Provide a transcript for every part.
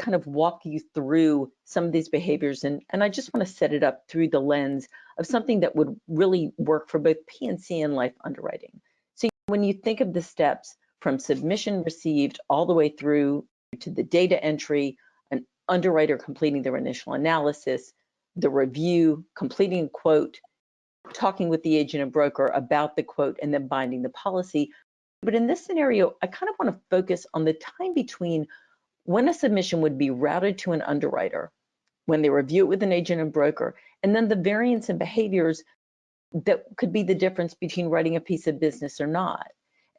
kind of walk you through some of these behaviors, and I just want to set it up through the lens of something that would really work for both P&C and life underwriting. So when you think of the steps from submission received all the way through to the data entry, an underwriter completing their initial analysis, the review, completing a quote, talking with the agent and broker about the quote, and then binding the policy. But in this scenario, I kind of want to focus on the time between when a submission would be routed to an underwriter, when they review it with an agent and broker, and then the variance in behaviors that could be the difference between writing a piece of business or not.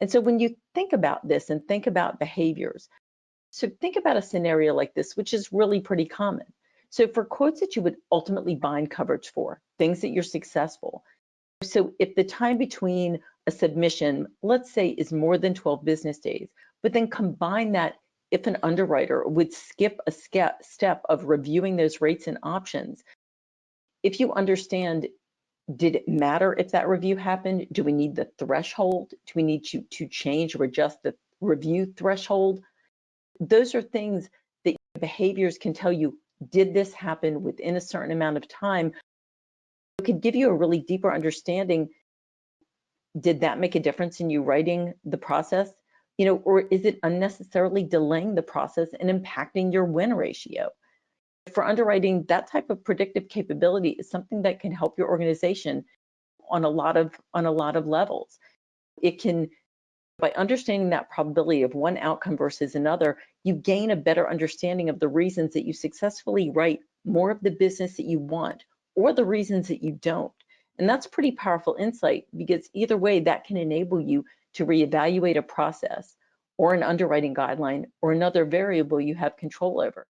And so when you think about this and think about behaviors, so think about a scenario like this, which is really pretty common. So for quotes that you would ultimately bind coverage for, things that you're successful. So if the time between a submission, let's say, is more than 12 business days, but then combine that if an underwriter would skip a step of reviewing those rates and options, if you understand, did it matter if that review happened? Do we need the threshold? Do we need to change or adjust the review threshold? Those are things that behaviors can tell you, did this happen within a certain amount of time? It could give you a really deeper understanding. Did that make a difference in you writing the process? Or is it unnecessarily delaying the process and impacting your win ratio? For underwriting, that type of predictive capability is something that can help your organization on a lot of levels. It can, by understanding that probability of one outcome versus another, you gain a better understanding of the reasons that you successfully write more of the business that you want, or the reasons that you don't. And that's pretty powerful insight, because either way, that can enable you to reevaluate a process or an underwriting guideline or another variable you have control over.